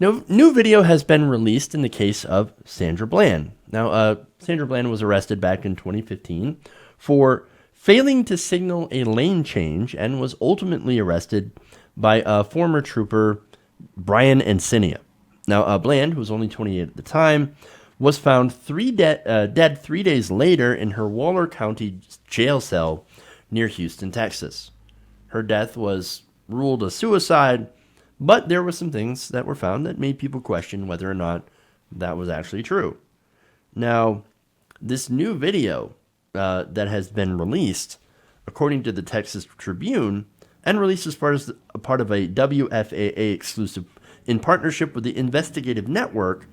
No new video has been released in the case of Sandra Bland. Now, Sandra Bland was arrested back in 2015 for failing to signal a lane change and was ultimately arrested by former trooper Brian Encinia. Now, Bland, who was only 28 at the time, was found dead 3 days later in her Waller County jail cell near Houston, Texas. Her death was ruled a suicide, but there were some things that were found that made people question whether or not that was actually true. Now, this new video that has been released, according to the Texas Tribune, and released as part of a WFAA exclusive in partnership with the Investigative Network,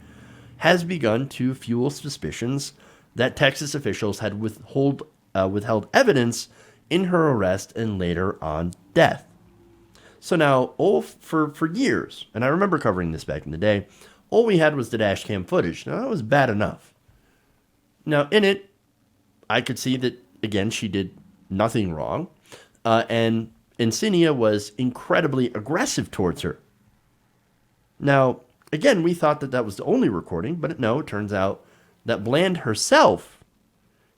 has begun to fuel suspicions that Texas officials had withheld evidence in her arrest and later on death. So now, for years, and I remember covering this back in the day, all we had was the dash cam footage. Now, that was bad enough. Now, in it, I could see that, again, she did nothing wrong, and Encinia was incredibly aggressive towards her. Now, again, we thought that was the only recording, but no, it turns out that Bland herself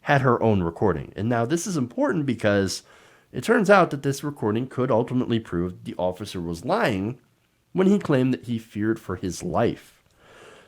had her own recording. And now this is important because it turns out that this recording could ultimately prove the officer was lying when he claimed that he feared for his life.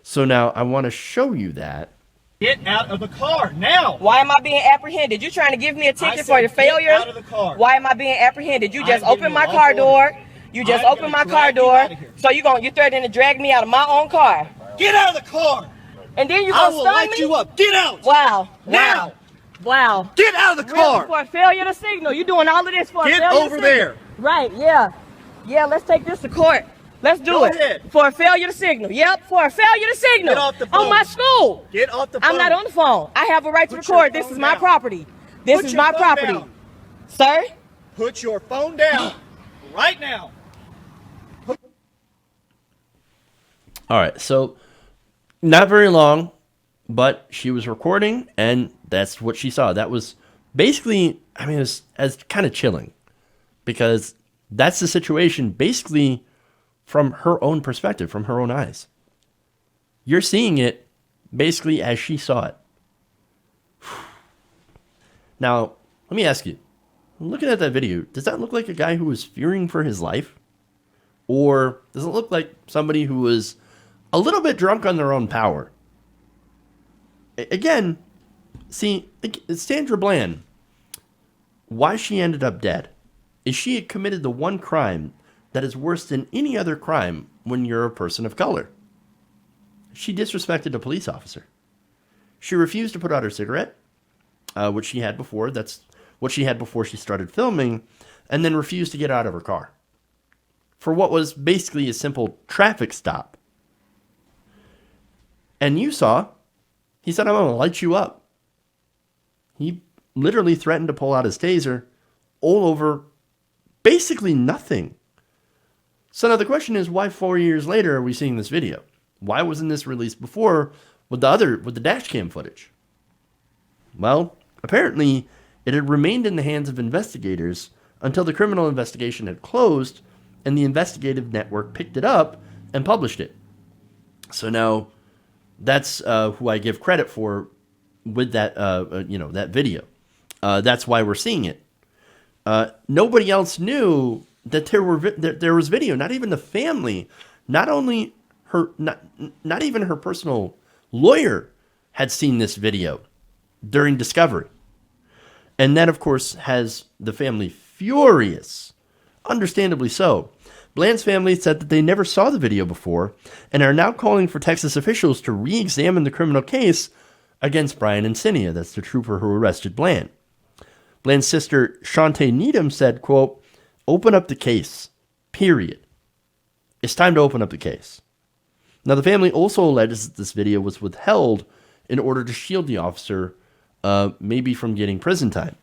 So now I want to show you that. Get out of the car now! Why am I being apprehended? You trying to give me a ticket for the failure? Get out of the car. Why am I being apprehended? You just opened my car door. You just opened my car door. So you threatening to drag me out of my own car. Get out of the car! And then you I gonna will stun light me? you up. Get out! Wow. Now! Wow. Get out of the Really, car! for a failure to signal. You doing all of this for a Get failure to over signal? there. Right, yeah. Yeah, let's take this to court. Let's do Go it. ahead. For a failure to signal. Yep, for a failure to signal. Get off the phone. On my school. Get off the phone. I'm not on the phone. I have a right to Put your record. This phone is my down. property. This Put is your my phone property. down. Sir? Put your phone down right now. All right, so not very long, but she was recording, and that's what she saw. That was basically, it was as kind of chilling, because that's the situation basically from her own perspective, from her own eyes. You're seeing it basically as she saw it. Now, let me ask you, looking at that video, does that look like a guy who was fearing for his life? Or does it look like somebody who was a little bit drunk on their own power? Again, see, Sandra Bland, why she ended up dead is she had committed the one crime that is worse than any other crime when you're a person of color. She disrespected a police officer. She refused to put out her cigarette, which she had before. That's what she had before she started filming, and then refused to get out of her car for what was basically a simple traffic stop. And you saw, he said, "I'm going to light you up." He literally threatened to pull out his taser all over basically nothing. So now the question is, why 4 years later are we seeing this video? Why wasn't this released before with the dash cam footage? Well, apparently it had remained in the hands of investigators until the criminal investigation had closed and the investigative network picked it up and published it. So now that's who I give credit for with that, that video. That's why we're seeing it. Nobody else knew that there was video. Not even the family. Not only her, not even her personal lawyer had seen this video during discovery. And that, of course, has the family furious. Understandably so. Bland's family said that they never saw the video before and are now calling for Texas officials to re-examine the criminal case against Brian Encinia. That's the trooper who arrested Bland. Bland's sister, Shantae Needham, said, quote, "Open up the case, period. It's time to open up the case." Now, the family also alleges that this video was withheld in order to shield the officer, maybe from getting prison time.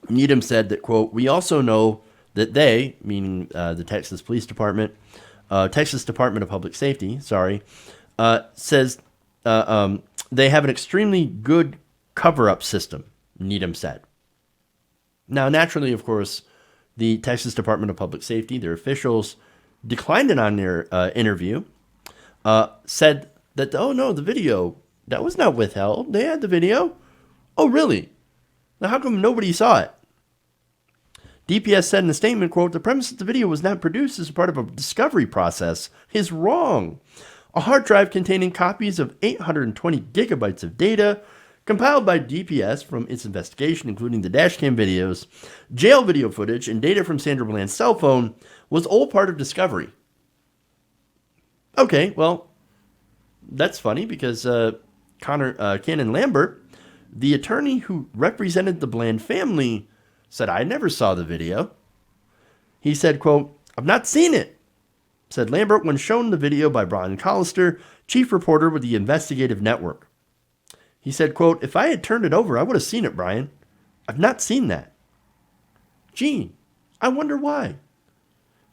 Needham said that, quote, "We also know that they," meaning the Texas Police Department, Texas Department of Public Safety, says they have an extremely good cover-up system, Needham said. Now, naturally, of course, the Texas Department of Public Safety, their officials, declined it on their interview, said that, oh no, the video, that was not withheld. They had the video. Oh, really? Now, how come nobody saw it? DPS said in a statement, quote, the premise that the video was not produced as a part of a discovery process is wrong. A hard drive containing copies of 820 gigabytes of data compiled by DPS from its investigation, including the dashcam videos, jail video footage, and data from Sandra Bland's cell phone, was all part of discovery. Okay, well, that's funny because Cannon Lambert, the attorney who represented the Bland family, said, I never saw the video. He said, quote, I've not seen it, said Lambert when shown the video by Brian Collister, chief reporter with the Investigative Network. He said, quote, if I had turned it over, I would have seen it, Brian. I've not seen that. Gee, I wonder why.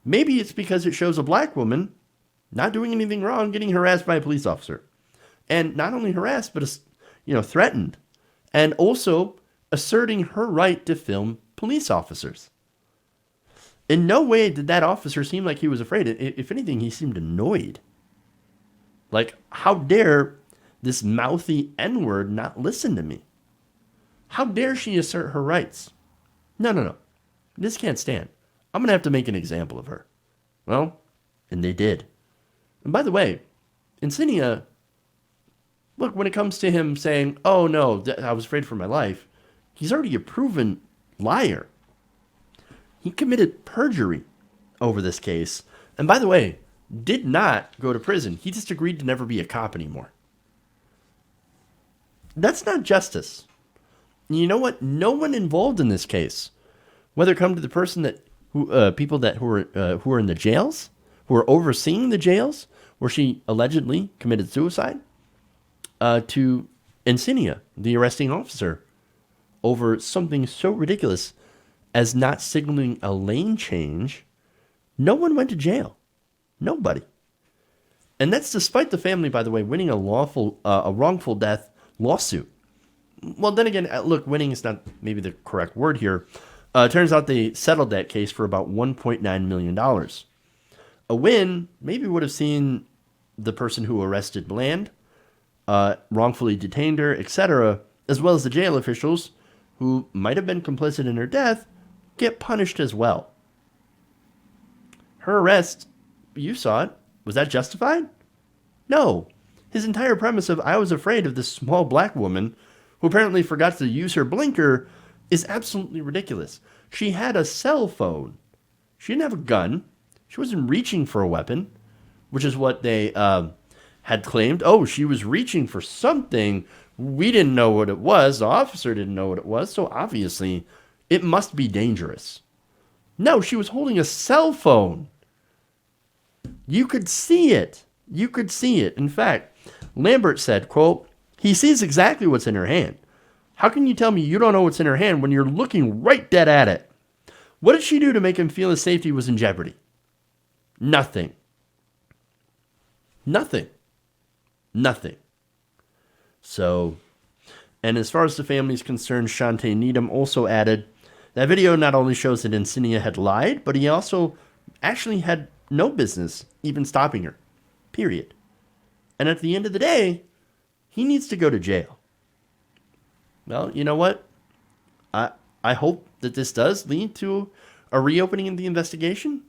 Maybe it's because it shows a black woman not doing anything wrong, getting harassed by a police officer. And not only harassed, but, threatened. And also asserting her right to film police officers. In no way did that officer seem like he was afraid. If anything, he seemed annoyed. Like, how dare this mouthy N-word not listen to me? How dare she assert her rights? No. This can't stand. I'm going to have to make an example of her. Well, and they did. And by the way, Insignia, look, when it comes to him saying, oh no, I was afraid for my life, he's already a proven liar. He committed perjury over this case. And by the way, did not go to prison. He just agreed to never be a cop anymore. That's not justice. You know what? No one involved in this case, whether it come to the person who are in the jails, who are overseeing the jails, where she allegedly committed suicide, to Insignia, the arresting officer, over something so ridiculous as not signaling a lane change. No one went to jail. Nobody. And that's despite the family, by the way, winning a wrongful death lawsuit. Well, then again, look, winning is not maybe the correct word here. Turns out they settled that case for about $1.9 million. A win maybe would have seen the person who arrested Bland, wrongfully detained her, etc., as well as the jail officials who might have been complicit in her death, get punished as well. Her arrest, you saw it. Was that justified? No. His entire premise of I was afraid of this small black woman who apparently forgot to use her blinker is absolutely ridiculous. She had a cell phone. She didn't have a gun. She wasn't reaching for a weapon, which is what they had claimed. Oh, she was reaching for something. We didn't know what it was. The officer didn't know what it was. So obviously, it must be dangerous. No, she was holding a cell phone. You could see it. You could see it. In fact, Lambert said, quote, he sees exactly what's in her hand. How can you tell me you don't know what's in her hand when you're looking right dead at it? What did she do to make him feel his safety was in jeopardy? Nothing. Nothing. So, and as far as the family is concerned, Shantae Needham also added, that video not only shows that Insignia had lied, but he also actually had no business even stopping her. Period. And at the end of the day, he needs to go to jail. Well, you know what? I hope that this does lead to a reopening of the investigation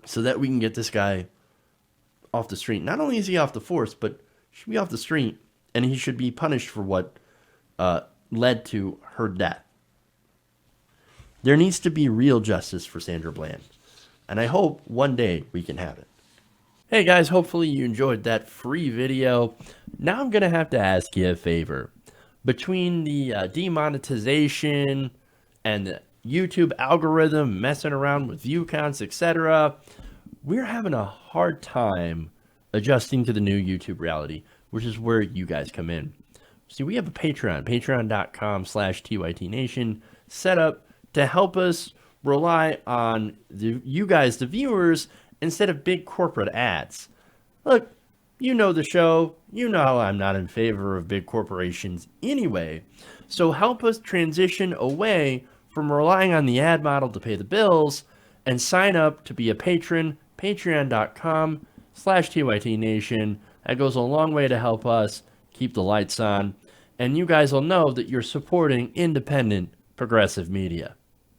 so that we can get this guy off the street. Not only is he off the force, but he should be off the street, and he should be punished for what led to her death. There needs to be real justice for Sandra Bland, and I hope one day we can have it. Hey guys, hopefully you enjoyed that free video. Now I'm going to have to ask you a favor. Between the demonetization and the YouTube algorithm messing around with view counts, etc., we're having a hard time adjusting to the new YouTube reality, which is where you guys come in. See, we have a Patreon, patreon.com/TYTNation, set up to help us rely on you guys, the viewers, instead of big corporate ads. Look, you know the show. You know how I'm not in favor of big corporations anyway. So help us transition away from relying on the ad model to pay the bills and sign up to be a patron patreon.com/TYTNation. That goes a long way to help us keep the lights on. And you guys will know that you're supporting independent progressive media.